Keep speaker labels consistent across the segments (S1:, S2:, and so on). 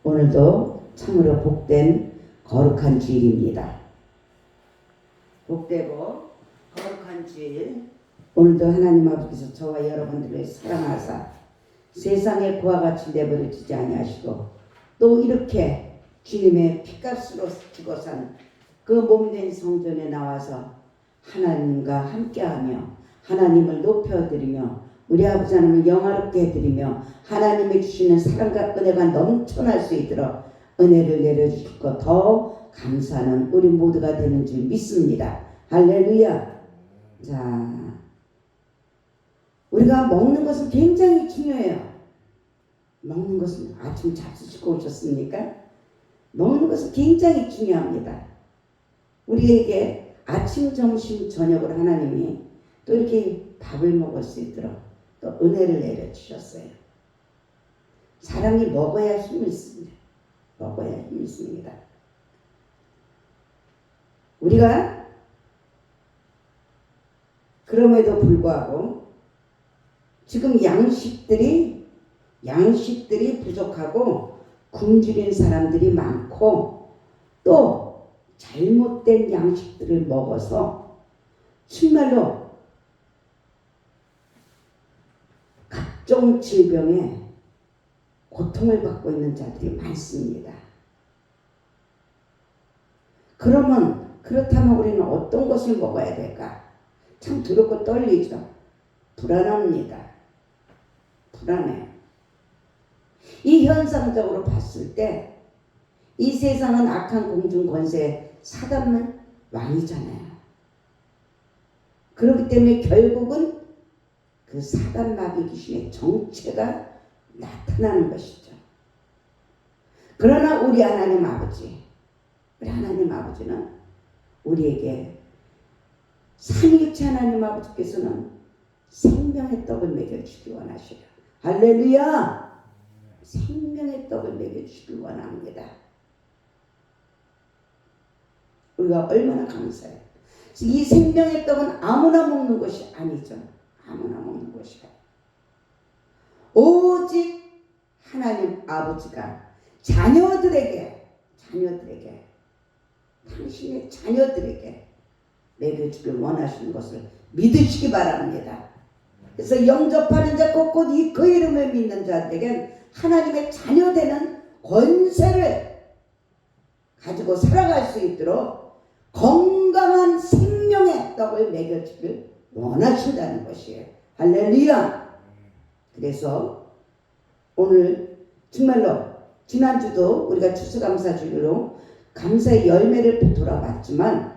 S1: 오늘도 참으로 복된 거룩한 주일입니다. 복되고 거룩한 주일, 오늘도 하나님 아버지께서 저와 여러분들을 사랑하사 세상에 그와 같이 내버려 두지 아니하시고 또 이렇게 주님의 피값으로 주고 산 그 몸된 성전에 나와서 하나님과 함께하며 하나님을 높여드리며 우리 아버지 하나님을 영화롭게 해드리며 하나님이 주시는 사랑과 은혜가 넘쳐날 수 있도록 은혜를 내려주시고 더 감사하는 우리 모두가 되는 줄 믿습니다. 할렐루야. 자, 우리가 먹는 것은 굉장히 중요해요. 먹는 것은 아침 잡수시고 오셨습니까? 먹는 것은 굉장히 중요합니다. 우리에게 아침, 점심, 저녁으로 하나님이 또 이렇게 밥을 먹을 수 있도록 또 은혜를 내려주셨어요. 사람이 먹어야 힘이 있습니다. 먹어야 힘이 있습니다. 우리가 그럼에도 불구하고 지금 양식들이 부족하고 굶주린 사람들이 많고 또 잘못된 양식들을 먹어서 정말로 각종 질병에 고통을 받고 있는 자들이 많습니다. 그렇다면 우리는 어떤 것을 먹어야 될까? 참 두렵고 떨리죠. 불안합니다. 불안해. 이 현상적으로 봤을 때 이 세상은 악한 공중 권세 사단은 왕이잖아요. 그렇기 때문에 결국은 그 사단 마귀 귀신의 정체가 나타나는 것이죠. 그러나 우리 하나님 아버지는 우리에게 삼위일체 하나님 아버지께서는 생명의 떡을 먹여주기 원하시라. 할렐루야. 생명의 떡을 먹여주기 원합니다. 우리가 얼마나 감사해요. 이 생명의 떡은 아무나 먹는 것이 아니죠. 아무나 먹는 것이 아니에요. 오직 하나님 아버지가 자녀들에게 당신의 자녀들에게 먹여주길 원하시는 것을 믿으시기 바랍니다. 그래서 영접하는 자 곧 그 이름을 믿는 자들에겐 하나님의 자녀되는 권세를 가지고 살아갈 수 있도록 건강한 생명의 떡을 먹여주길 원하신다는 것이에요. 할렐루야. 그래서 오늘 정말로 지난주도 우리가 추수감사주일로 감사의 열매를 돌아봤지만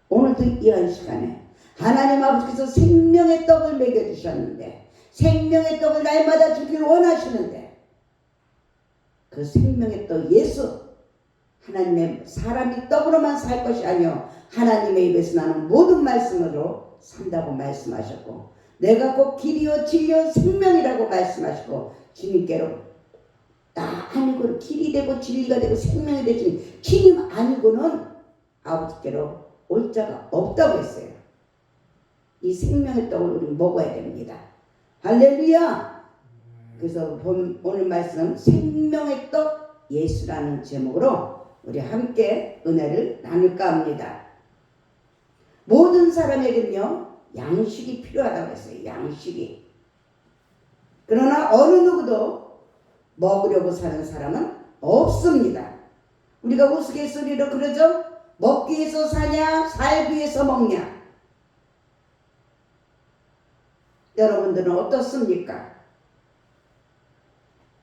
S1: 오늘도 이한 시간에 하나님 아버지께서 생명의 떡을 먹여주셨는데 생명의 떡을 날마다 주길 원하시는데 그 생명의 떡 예수 하나님의 사람이 떡으로만 살 것이 아니요 하나님의 입에서 나는 모든 말씀으로 산다고 말씀하셨고 내가 곧 길이요 진리요 생명이라고 말씀하시고 주님께로 나 아니고는 길이 되고 진리가 되고 생명이 되지 주님 아니고는 아버지께로 올 자가 없다고 했어요. 이 생명의 떡을 우리 먹어야 됩니다. 할렐루야. 그래서 오늘 말씀 생명의 떡 예수라는 제목으로 우리 함께 은혜를 나눌까 합니다. 모든 사람에게는요 양식이 필요하다고 했어요. 양식이. 그러나 어느 누구도 먹으려고 사는 사람은 없습니다. 우리가 우스갯소리로 그러죠. 먹기 위해서 사냐 살기 위해서 먹냐. 여러분들은 어떻습니까?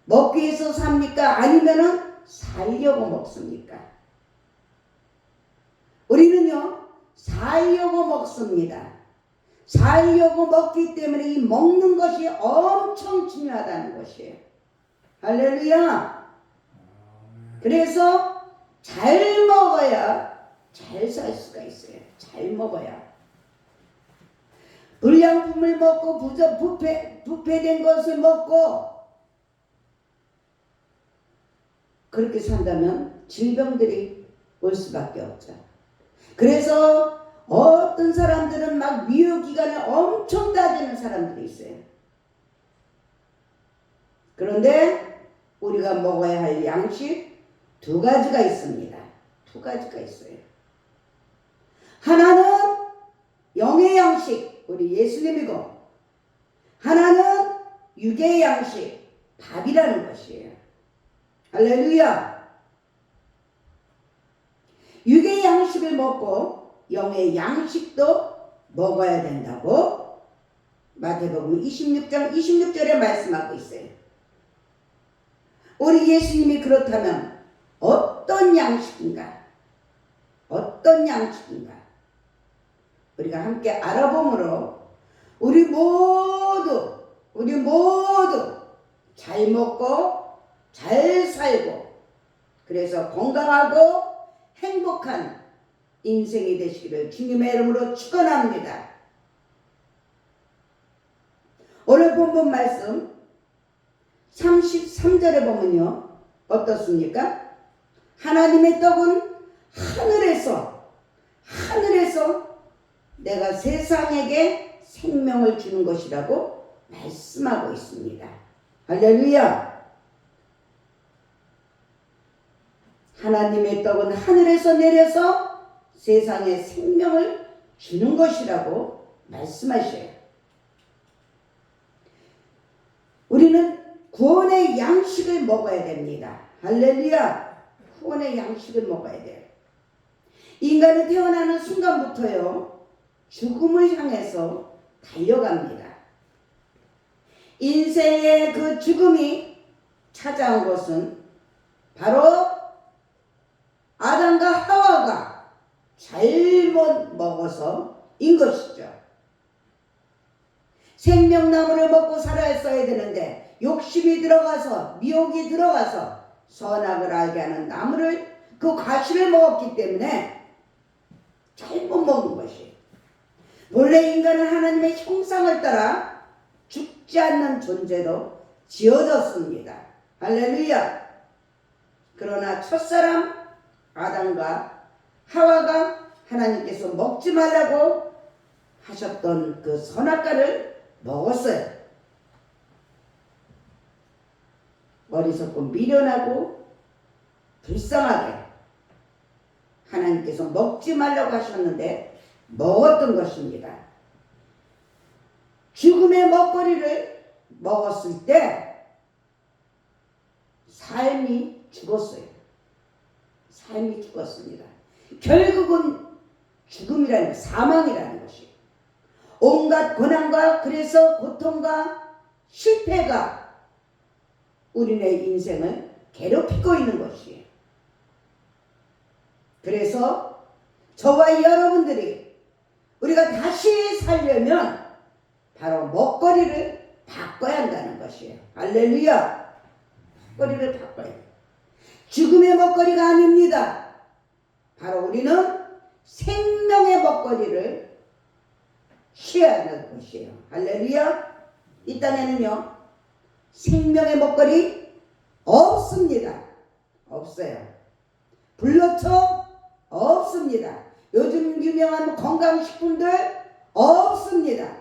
S1: 먹기 위해서 삽니까? 아니면은 살려고 먹습니까? 우리는요 살려고 먹습니다. 살려고 먹기 때문에 이 먹는 것이 엄청 중요하다는 것이에요. 할렐루야. 그래서 잘 먹어야 잘 살 수가 있어요. 잘 먹어야. 불량품을 먹고 부패된 것을 먹고 그렇게 산다면 질병들이 올 수밖에 없죠. 그래서 어떤 사람들은 막 미효기간에 엄청 따지는 사람들이 있어요. 그런데 우리가 먹어야 할 양식 두 가지가 있습니다. 두 가지가 있어요. 하나는 영의 양식, 우리 예수님이고, 하나는 육의 양식, 밥이라는 것이에요. 할렐루야. 육의 양식을 먹고 영의 양식도 먹어야 된다고 마태복음 26장 26절에 말씀하고 있어요. 우리 예수님이 그렇다면 어떤 양식인가? 어떤 양식인가? 우리가 함께 알아보므로 우리 모두 잘 먹고 잘 살고 그래서 건강하고 행복한 인생이 되시기를 주님의 이름으로 축원합니다. 오늘 본문 말씀 33절에 보면요 어떻습니까? 하나님의 떡은 하늘에서 내가 세상에게 생명을 주는 것이라고 말씀하고 있습니다. 할렐루야. 하나님의 떡은 하늘에서 내려서 세상에 생명을 주는 것이라고 말씀하셔요. 우리는 구원의 양식을 먹어야 됩니다. 할렐루야. 구원의 양식을 먹어야 돼요. 인간은 태어나는 순간부터요 죽음을 향해서 달려갑니다. 인생의 그 죽음이 찾아온 것은 바로 아담과 하와가 잘못 먹어서인 것이죠. 생명나무를 먹고 살아야 되는데 욕심이 들어가서 미혹이 들어가서 선악을 알게 하는 나무를 그 과실을 먹었기 때문에 잘못 먹은 것이에요. 본래 인간은 하나님의 형상을 따라 죽지 않는 존재로 지어졌습니다. 할렐루야. 그러나 첫사람 아담과 하와가 하나님께서 먹지 말라고 하셨던 그 선악과를 먹었어요. 어리석고 미련하고 불쌍하게 하나님께서 먹지 말라고 하셨는데 먹었던 것입니다. 죽음의 먹거리를 먹었을 때 삶이 죽었어요. 삶이 죽었습니다. 결국은 죽음이라는 사망이라는 것이 온갖 고난과 그래서 고통과 실패가 우리네 인생을 괴롭히고 있는 것이에요. 그래서 저와 여러분들이 우리가 다시 살려면 바로 먹거리를 바꿔야 한다는 것이에요. 할렐루야. 먹거리를 바꿔야 돼요. 죽음의 먹거리가 아닙니다. 바로 우리는 생명의 먹거리를 취해야 하는 것이에요. 할렐루야. 이 땅에는요 생명의 먹거리 없습니다. 없어요. 불로초 없습니다. 요즘 유명한 건강식품들 없습니다.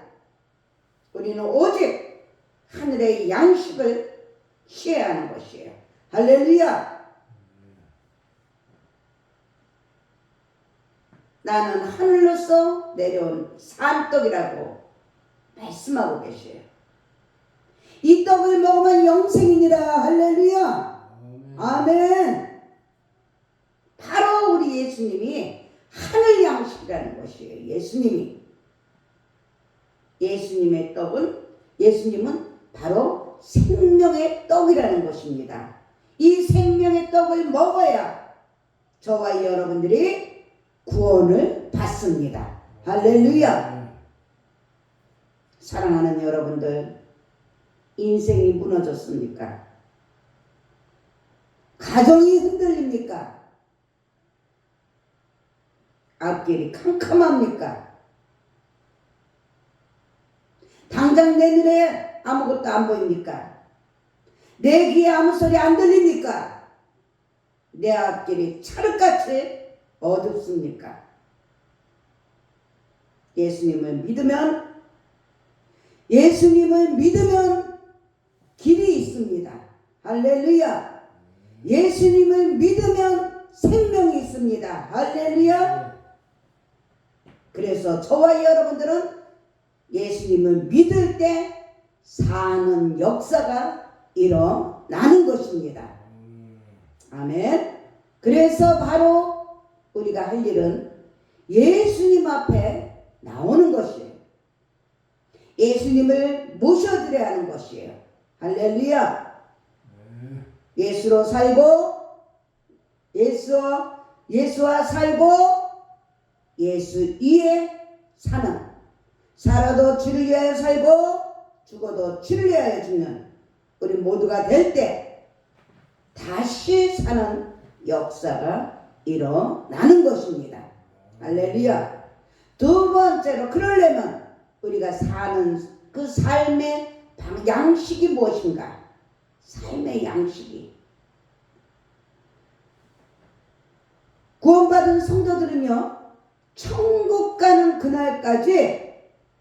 S1: 우리는 오직 하늘의 양식을 취해야 하는 것이에요. 할렐루야. 나는 하늘로서 내려온 산떡이라고 말씀하고 계세요. 이 떡을 먹으면 영생이니라. 할렐루야. 아멘. 바로 우리 예수님이 하늘 양식이라는 것이에요. 예수님의 떡은 예수님은 바로 생명의 떡이라는 것입니다. 이 생명의 떡을 먹어야 저와 여러분들이 구원을 받습니다. 할렐루야. 사랑하는 여러분들, 인생이 무너졌습니까? 가정이 흔들립니까? 앞길이 캄캄합니까? 당장 내 눈에 아무것도 안 보입니까? 내 귀에 아무 소리 안 들립니까? 내 앞길이 찰흙같이 어둡습니까? 예수님을 믿으면 길이 있습니다. 할렐루야. 예수님을 믿으면 생명이 있습니다. 할렐루야. 그래서 저와 여러분들은 예수님을 믿을 때 사는 역사가 일어나는 것입니다. 아멘. 그래서 바로 우리가 할 일은 예수님 앞에 나오는 것이에요. 예수님을 모셔드려야 하는 것이에요. 할렐루야. 예수로 살고 예수와 살고 예수 위에 사는, 살아도 주를 위하여 살고 죽어도 주를 위하여 죽는 우리 모두가 될 때 다시 사는 역사가 일어나는 것입니다. 할렐루야. 두 번째로 그러려면 우리가 사는 그 삶의 양식이 무엇인가? 삶의 양식이. 구원받은 성도들은요, 천국 가는 그날까지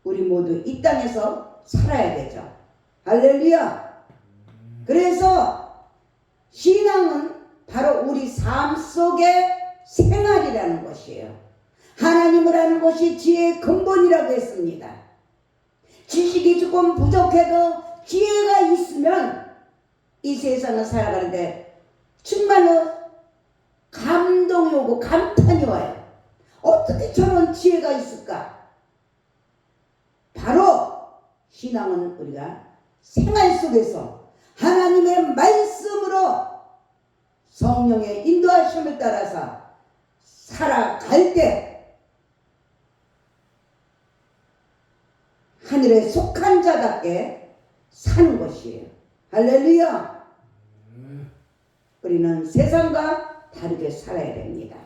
S1: 우리 모두 이 땅에서 살아야 되죠. 할렐루야. 그래서 신앙은 바로 우리 삶 속의 생활이라는 것이에요. 하나님을 아는 것이 지혜의 근본이라고 했습니다. 지식이 조금 부족해도 지혜가 있으면 이 세상을 살아가는데 정말로 감동이 오고 감탄이 와요. 어떻게 저런 지혜가 있을까? 바로 신앙은 우리가 생활 속에서 하나님의 말씀으로 성령의 인도하심을 따라서 살아갈 때 하늘에 속한 자답게 사는 것이에요. 할렐루야. 우리는 세상과 다르게 살아야 됩니다.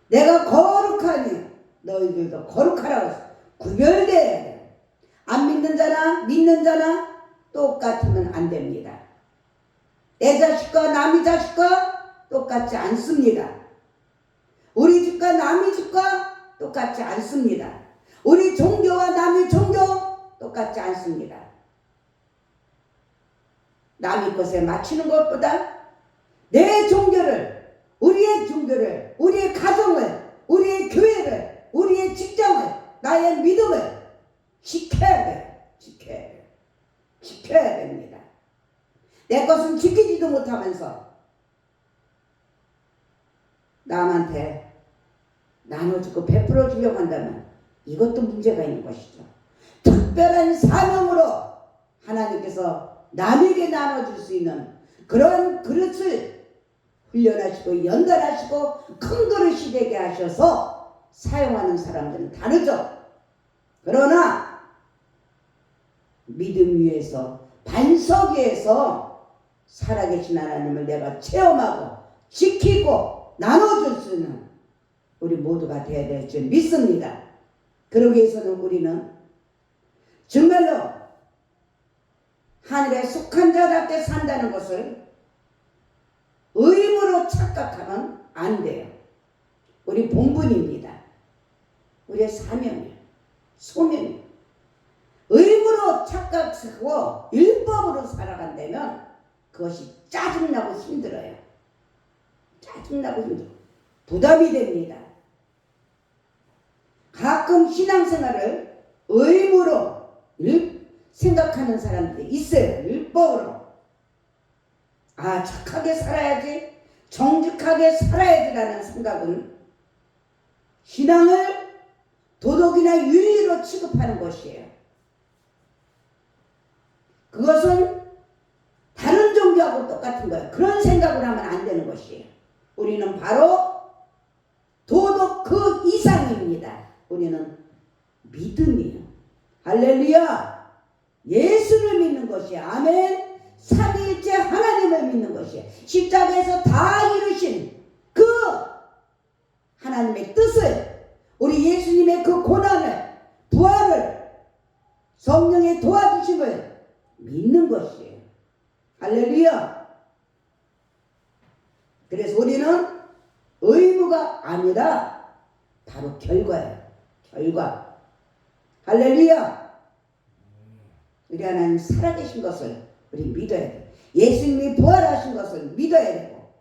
S1: 내가 거룩하니 너희들도 거룩하라고 구별되어야 돼요. 안 믿는 자나 믿는 자나 똑같으면 안 됩니다. 내 자식과 남의 자식과 똑같지 않습니다. 우리 집과 남의 집과 똑같지 않습니다. 우리 종교와 남의 종교 똑같지 않습니다. 남의 것에 맞추는 것보다 내 종교를, 우리의 종교를, 우리의 가정을, 우리의 교회를, 우리의 직장을, 나의 믿음을 지켜야 돼요. 지켜야 됩니다. 내 것은 지키지도 못하면서 남한테 나눠주고 베풀어 주려고 한다면 이것도 문제가 있는 것이죠. 특별한 사명으로 하나님께서 남에게 나눠줄 수 있는 그런 그릇을 훈련하시고 연단하시고 큰 그릇이 되게 하셔서 사용하는 사람들은 다르죠. 그러나 믿음 위에서 반석 위에서 살아계신 하나님을 내가 체험하고 지키고 나눠줄 수 있는 우리 모두가 되어야 될 줄 믿습니다. 그러기 위해서는 우리는 정말로 하늘에 속한 자답게 산다는 것을 의무로 착각하면 안 돼요. 우리 본분입니다. 우리의 사명이에요. 소명이에요. 의무로 착각하고 율법으로 살아간다면 그것이 짜증나고 힘들어요. 짜증나고 힘들어요. 부담이 됩니다. 가끔 신앙생활을 의무로 생각하는 사람들이 있어요. 율법으로. 아, 착하게 살아야지, 정직하게 살아야지라는 생각은 신앙을 도덕이나 윤리로 취급하는 것이에요. 그것은 다른 종교하고 똑같은 거예요. 그런 생각을 하면 안 되는 것이에요. 우리는 바로 도덕 그 이상입니다. 우리는 믿음이에요. 할렐루야. 예수를 믿는 것이에요. 아멘. 삼위일체 하나님을 믿는 것이에요. 십자가에서 다 이루신 그 하나님의 뜻을, 우리 예수님의 그 고난을, 부활을, 성령의 도와주심을 믿는 것이에요. 할렐루야. 그래서 우리는 의무가 아니라 바로 결과예요. 결과. 할렐루야. 우리 하나님 살아계신 것을 우리 믿어야 돼. 예수님이 부활하신 것을 믿어야 되고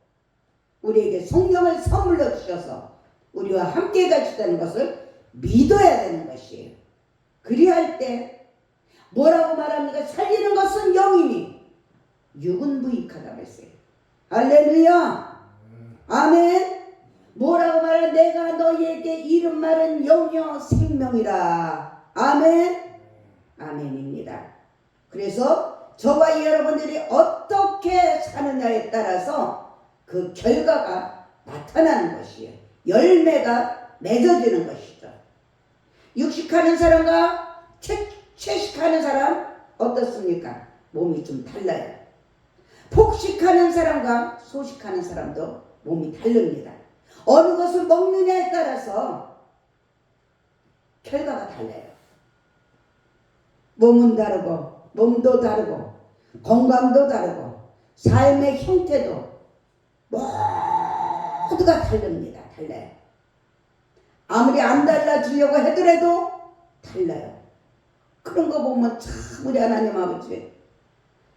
S1: 우리에게 성령을 선물로 주셔서 우리와 함께 가시다는 것을 믿어야 되는 것이에요. 그리할 때 뭐라고 말합니까? 살리는 것은 영이니 육은 무익하다고 했어요. 할렐루야. 아멘. 뭐라고 말해? 내가 너희에게 이른 말은 영이요 생명이라. 아멘. 아멘입니다. 그래서 저와 여러분들이 어떻게 사느냐에 따라서 그 결과가 나타나는 것이에요. 열매가 맺어지는 것이죠. 육식하는 사람과 채식하는 사람 어떻습니까? 몸이 좀 달라요. 폭식하는 사람과 소식하는 사람도 몸이 다릅니다. 어느 것을 먹느냐에 따라서 결과가 달라요. 몸은 다르고 몸도 다르고 건강도 다르고 삶의 형태도 모두가 다릅니다. 달라요. 아무리 안 달라지려고 하더라도 달라요. 그런 거 보면 참 우리 하나님 아버지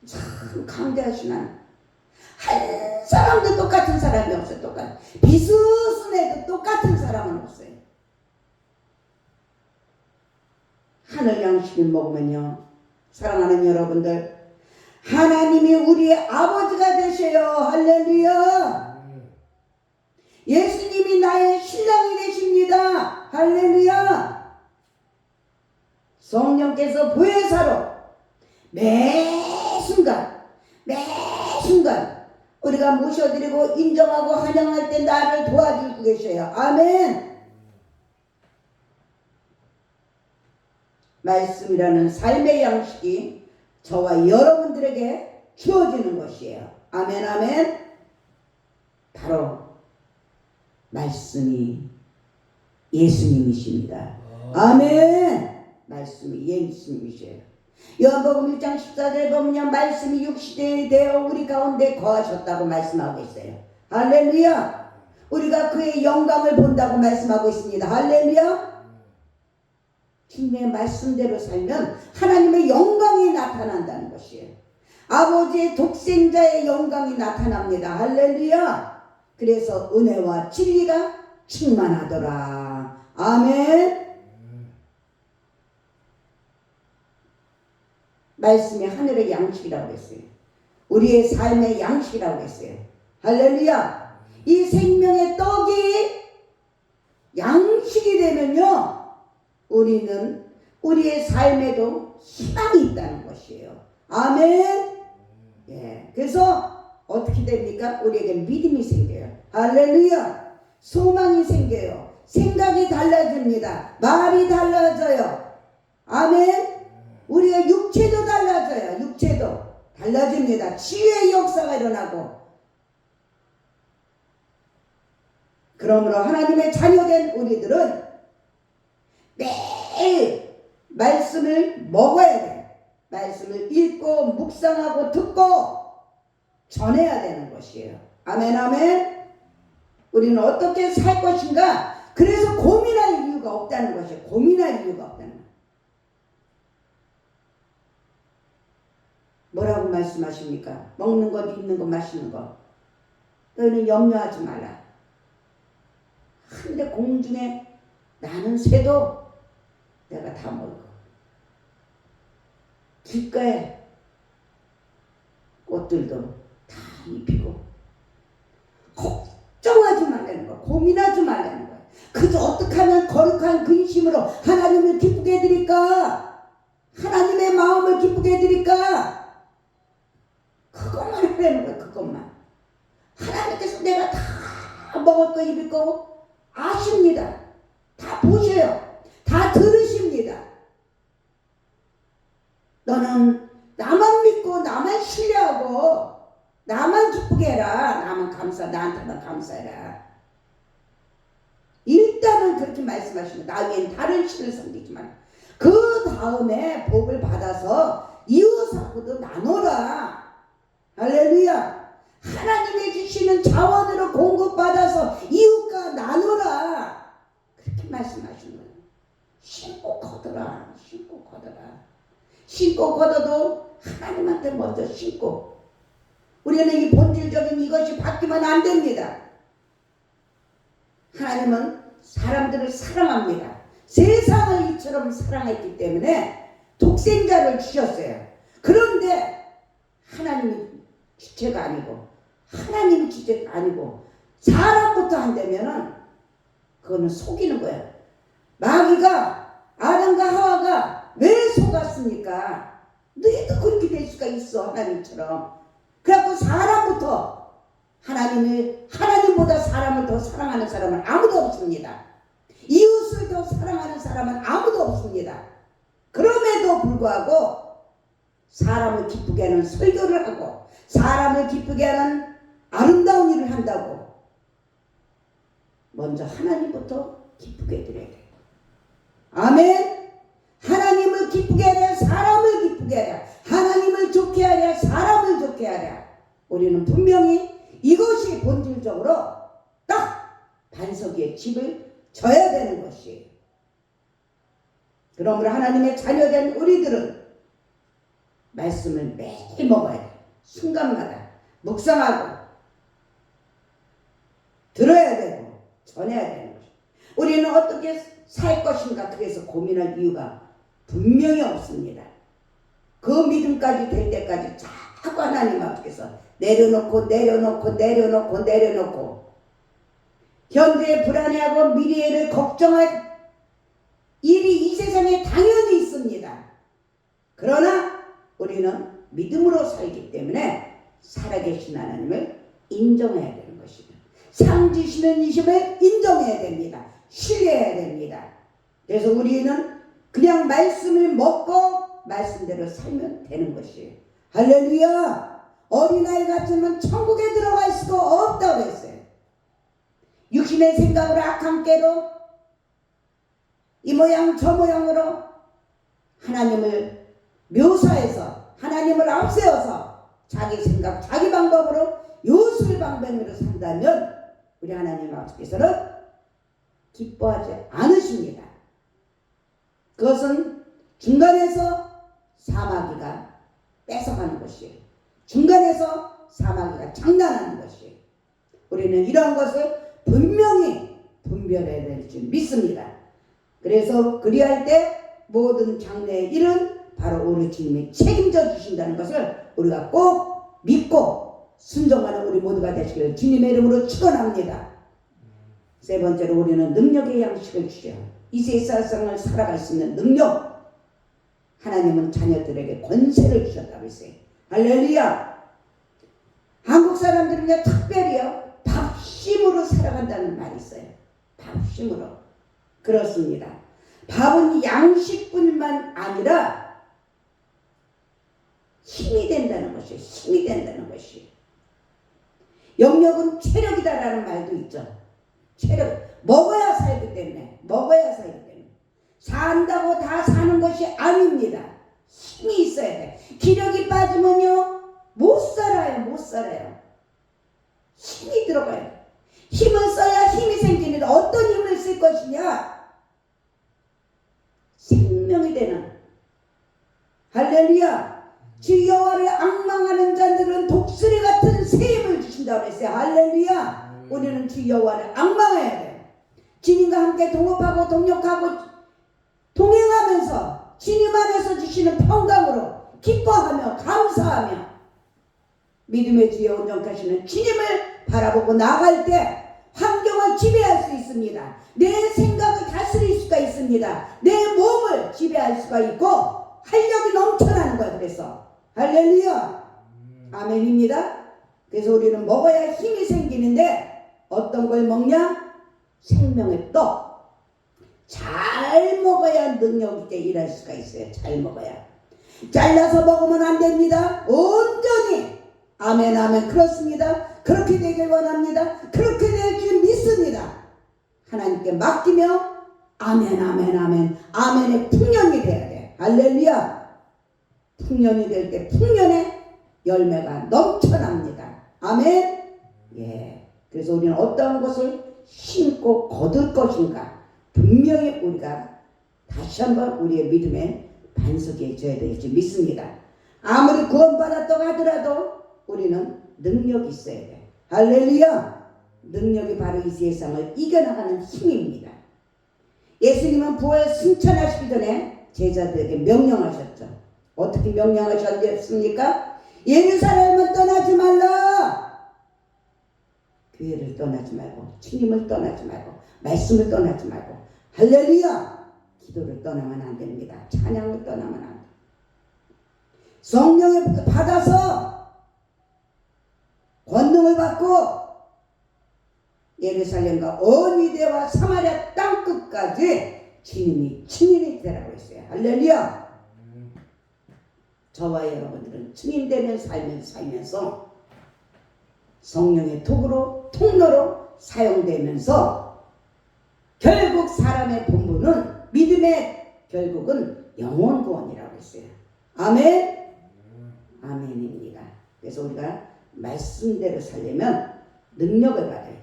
S1: 참 강대하시나. 한 사람도 똑같은 사람이 없어요. 똑같은 비스스해도 똑같은 사람은 없어요. 하늘 양식을 먹으면요, 사랑하는 여러분들, 하나님이 우리의 아버지가 되셔요. 할렐루야. 예수님이 나의 신랑이 되십니다. 할렐루야. 성령께서 보혜사로 매 순간 우리가 모셔드리고 인정하고 환영할 때 나를 도와주고 계셔요. 아멘. 말씀이라는 삶의 양식이 저와 여러분들에게 주어지는 것이에요. 아멘 아멘. 바로 말씀이 예수님이십니다. 아멘. 말씀이 예수님이셔요. 요한복음 1장 14절에 보면 말씀이 육신이 되어 우리 가운데 거하셨다고 말씀하고 있어요. 할렐루야. 우리가 그의 영광을 본다고 말씀하고 있습니다. 할렐루야. 주님의 말씀대로 살면 하나님의 영광이 나타난다는 것이에요. 아버지의 독생자의 영광이 나타납니다. 할렐루야. 그래서 은혜와 진리가 충만하더라. 아멘. 말씀이 하늘의 양식이라고 했어요. 우리의 삶의 양식이라고 했어요. 할렐루야. 이 생명의 떡이 양식이 되면요, 우리는 우리의 삶에도 희망이 있다는 것이에요. 아멘. 예. 그래서 어떻게 됩니까? 우리에게 믿음이 생겨요. 할렐루야. 소망이 생겨요. 생각이 달라집니다. 말이 달라져요. 아멘. 우리가 육체도 달라져요. 육체도 달라집니다. 치유의 역사가 일어나고. 그러므로 하나님의 자녀된 우리들은 매일 말씀을 먹어야 돼요. 말씀을 읽고 묵상하고 듣고 전해야 되는 것이에요. 아멘 아멘. 우리는 어떻게 살 것인가? 그래서 고민할 이유가 없다는 것이에요. 고민할 이유가 없다는 거예요. 뭐라고 말씀하십니까? 먹는 것, 입는 것, 마시는 것. 너희는 염려하지 말라. 근데 공중에 나는 새도 내가 다 먹고, 길가에 꽃들도 다 입히고, 걱정하지 말라는 거, 고민하지 말라는 거. 그저 어떻게 하면 거룩한 근심으로 하나님을 기쁘게 해드릴까? 하나님의 마음을 기쁘게 해드릴까? 그것만 하라는 거야. 그것만. 하나님께서 내가 다 먹을 거 입을 거 아십니다. 다 보셔요. 다 들으십니다. 너는 나만 믿고 나만 신뢰하고 나만 기쁘게 해라. 나만 나한테만 감사해라. 일단은 그렇게 말씀하시면 나 외엔 다른 신을 섬기지 마라. 그 다음에 복을 받아서 이웃하고도 나눠라. 할렐루야. 하나님이 주시는 자원으로 공급받아서 이웃과 나누라. 그렇게 말씀하시는 거예요. 신고 거둬라. 신고 거둬라. 신고 거둬도 하나님한테 먼저 신고 우리는 이 본질적인 이것이 바뀌면 안 됩니다. 하나님은 사람들을 사랑합니다. 세상을 이처럼 사랑했기 때문에 독생자를 주셨어요. 그런데 하나님이 주체가 아니고 하나님이 주체가 아니고 사람부터 한다면은 그거는 속이는 거예요. 마귀가 아담과 하와가 왜 속았습니까? 너희도 그렇게 될 수가 있어, 하나님처럼. 그래갖고 사람부터 하나님보다 사람을 더 사랑하는 사람은 아무도 없습니다. 이웃을 더 사랑하는 사람은 아무도 없습니다. 그럼에도 불구하고 사람을 기쁘게 하는 설교를 하고 사람을 기쁘게 하는 아름다운 일을 한다고 먼저 하나님부터 기쁘게 해드려야 돼요. 아멘. 하나님을 기쁘게 하랴 사람을 기쁘게 하랴 하나님을 좋게 하랴 사람을 좋게 하랴. 우리는 분명히 이것이 본질적으로 딱 반석 위에 집을 져야 되는 것이에요. 그러므로 하나님의 자녀된 우리들은 말씀을 매일 먹어야 돼요. 순간마다 묵상하고 들어야 되고 전해야 되는 것이에요. 우리는 어떻게 살 것인가 그래서 고민할 이유가 분명히 없습니다. 그 믿음까지 될 때까지 자꾸 하나님 앞에서 내려놓고 현재에 불안해하고 미래를 걱정할 일이 이 세상에 당연히 있습니다. 그러나 우리는 믿음으로 살기 때문에 살아계신 하나님을 인정해야 되는 것입니다. 상주시는 이심을 인정해야 됩니다. 신뢰해야 됩니다. 그래서 우리는 그냥 말씀을 먹고 말씀대로 살면 되는 것이에요. 할렐루야. 어린아이 같으면 천국에 들어갈 수가 없다고 했어요. 육신의 생각으로 악한 깨로 이 모양 저 모양으로 하나님을 묘사해서 하나님을 앞세워서 자기 생각 자기 방법으로 요술 방법으로 산다면 우리 하나님 앞에서는 기뻐하지 않으십니다. 그것은 중간에서 사마귀가 뺏어가는 것이에요. 중간에서 사마귀가 장난하는 것이에요. 우리는 이런 것을 분명히 분별해야 될 줄 믿습니다. 그래서 그리할 때 모든 장래의 일은 바로 우리 주님이 책임져 주신다는 것을 우리가 꼭 믿고 순종하는 우리 모두가 되시길 주님의 이름으로 축원합니다. 세 번째로 우리는 능력의 양식을 주죠. 이 세상을 살아갈 수 있는 능력, 하나님은 자녀들에게 권세를 주셨다고 했어요. 할렐루야. 한국 사람들은요 특별히요 밥심으로 살아간다는 말이 있어요. 밥심으로. 그렇습니다. 밥은 양식뿐만 아니라 힘이 된다는 것이에요. 힘이 된다는 것이에요. 영역은 체력이다라는 말도 있죠. 체력. 먹어야 살기 때문에. 산다고 다 사는 것이 아닙니다. 힘이 있어야 돼. 기력이 빠지면요 못 살아요. 힘이 들어가요. 힘을 써야 힘이 생기는데 어떤 힘을 쓸 것이냐? 생명이 되는. 할렐루야. 주 여호와를 앙망하는 자들은 독수리 같은 새 힘을 주신다고 했어요. 할렐루야. 우리는 주 여호와를 앙망해야 돼요. 주님과 함께 동업하고 동력하고 동행하면서 주님 안에서 주시는 평강으로 기뻐하며 감사하며 믿음의 주에 온전하시는 주님을 바라보고 나아갈 때 환경을 지배할 수 있습니다. 내 생각을 다스릴 수가 있습니다. 내 몸을 지배할 수가 있고 활력이 넘쳐나는 거예요. 그래서 할렐루야. 아멘입니다. 그래서 우리는 먹어야 힘이 생기는데 어떤 걸 먹냐? 생명의 떡. 잘 먹어야 능력 있게 일할 수가 있어요. 잘 먹어야. 잘라서 먹으면 안 됩니다. 온전히. 아멘 아멘. 그렇습니다. 그렇게 되길 원합니다. 그렇게 될 줄 믿습니다. 하나님께 맡기며 아멘 아멘 아멘 아멘의 풍년이 돼야 돼. 할렐루야. 풍년이 될 때 풍년의 열매가 넘쳐납니다. 아멘. 예. 그래서 우리는 어떤 것을 심고 거둘 것인가 분명히 우리가 다시 한번 우리의 믿음의 반석에 져야 될지 믿습니다. 아무리 구원받았다고 하더라도 우리는 능력이 있어야 돼. 할렐루야. 능력이 바로 이 세상을 이겨나가는 힘입니다. 예수님은 부활 승천하시기 전에 제자들에게 명령하셨죠. 어떻게 명령하셨습니까? 예루살렘을 떠나지 말라. 교회를 떠나지 말고, 주님을 떠나지 말고, 말씀을 떠나지 말고, 할렐루야. 기도를 떠나면 안 됩니다. 찬양을 떠나면 안 됩니다. 성령을 받아서 권능을 받고 예루살렘과 온 유대와 사마리아 땅끝까지 주님이 증인이 되라고 했어요. 할렐루야. 저와 여러분들은 증인되는 삶을 살면서 성령의 도구로 통로로 사용되면서 결국 사람의 본분은 믿음의 결국은 영혼 구원이라고 했어요. 아멘. 아멘입니다. 그래서 우리가 말씀대로 살려면 능력을 받아요.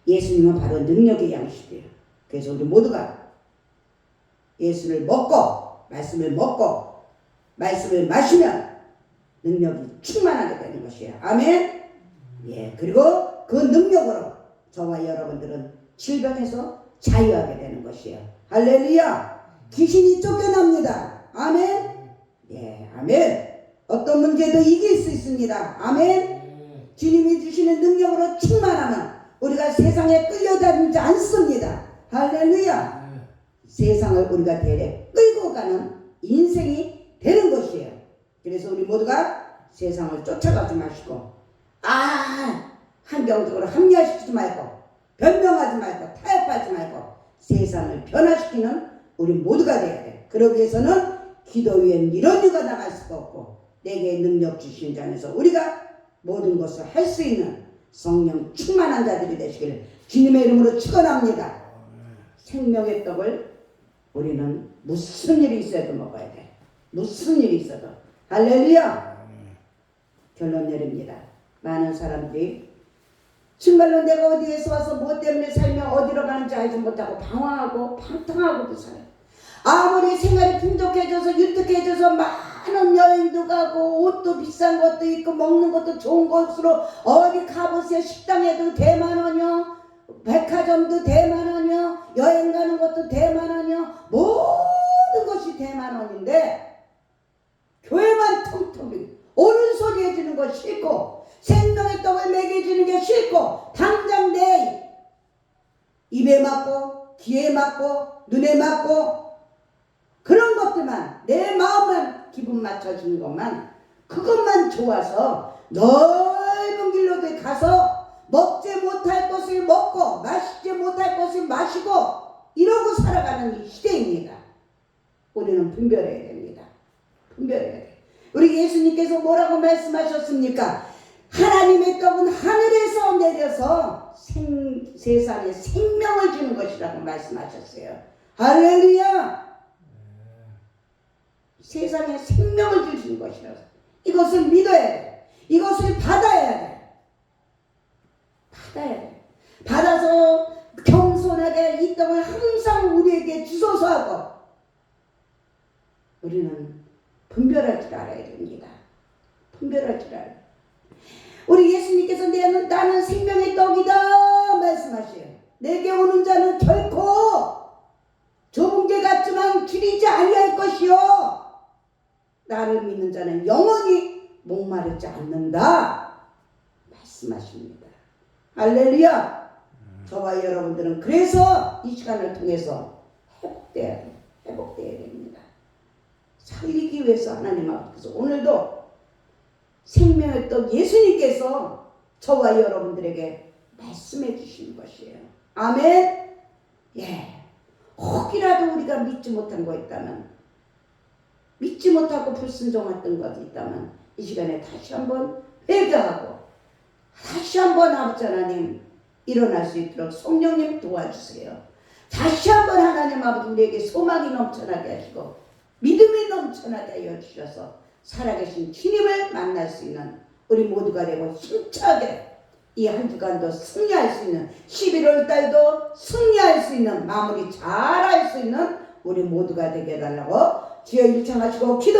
S1: 예수님은 바로 능력의 양식이에요. 그래서 우리 모두가 예수를 먹고 말씀을 마시면 능력이 충만하게 되는 것이에요. 아멘. 예. 그리고 그 능력으로 저와 여러분들은 질병에서 자유하게 되는 것이에요. 할렐루야. 귀신이 쫓겨납니다. 아멘. 예. 아멘. 어떤 문제도 이길 수 있습니다. 아멘. 주님이 주시는 능력으로 충만하면 우리가 세상에 끌려다니지 않습니다. 할렐루야. 세상을 우리가 대래 끌고 가는 인생이 되는 것이에요. 그래서 우리 모두가 세상을 쫓아가지 마시고 환경적으로 합리화시키지 말고 변명하지 말고 타협하지 말고 세상을 변화시키는 우리 모두가 되어야 돼. 그러기 위해서는 기도 위엔 이런 이유가 나갈 수가 없고 내게 능력 주신 자 안에서 우리가 모든 것을 할 수 있는 성령 충만한 자들이 되시기를 주님의 이름으로 축원합니다. 생명의 떡을 우리는 무슨 일이 있어도 먹어야 돼. 무슨 일이 있어도. 할렐루야. 결론 내립니다. 많은 사람들이 정말로 내가 어디에서 와서 뭐 때문에 살며 어디로 가는지 알지 못하고 방황하고 방탕하고도 살아요. 아무리 생활이 풍족해져서 유득해져서 많은 여행도 가고 옷도 비싼 것도 있고 먹는 것도 좋은 것으로 어디 가보세요. 식당에도 대만원이요, 백화점도 대만원이요, 여행 가는 것도 대만원이요, 모든 것이 대만원인데 교회만 텅텅 옳은 소리 해주는 거 싫고 생명의 떡을 먹여주는 게 싫고 당장 내 입에 맞고 귀에 맞고 눈에 맞고 그런 것들만 내 마음만 기분 맞춰주는 것만 그것만 좋아서 넓은 길로 가서 먹지 못할 것을 먹고 마시지 못할 것을 마시고 이러고 살아가는 이 시대입니다. 우리는 분별해야 됩니다. 분별해야 돼. 우리 예수님께서 뭐라고 말씀하셨습니까? 하나님의 떡은 하늘에서 내려서 세상에 생명을 주는 것이라고 말씀하셨어요. 할렐루야. 세상에 생명을 주시는 것이라서 이것을 믿어야 돼. 이것을 받아야 돼. 받아야 돼. 받아서 겸손하게 이 떡을 항상 우리에게 주소서 하고 우리는 분별할 줄 알아야 됩니다. 분별할 줄 알아야 돼. 우리 예수님께서 나는 생명의 떡이다 말씀하셔요. 내게 오는 자는 결코 좁은 게 같지만 줄이지 아니할 것이요 나를 믿는 자는 영원히 목마르지 않는다 말씀하십니다. 할렐루야. 저와 여러분들은 그래서 이 시간을 통해서 회복돼야 됩니다. 살리기 위해서 하나님 앞에서 오늘도 생명의 떡 예수님께서 저와 여러분들에게 말씀해 주시는 것이에요. 아멘. 예. 혹이라도 우리가 믿지 못한 거 있다면 믿지 못하고 불순종했던 것이 있다면 이 시간에 다시 한번 회개하고 다시 한번 아버지 하나님 일어날 수 있도록 성령님 도와주세요. 다시 한번 하나님 아버지 우리에게 소망이 넘쳐나게 하시고 믿음이 넘쳐나게 하여 주셔서 살아계신 주님을 만날 수 있는 우리 모두가 되고 힘차게 이 한 주간도 승리할 수 있는 11월 달도 승리할 수 있는 마무리 잘 할 수 있는 우리 모두가 되게 해달라고 주여 일청하시고 기도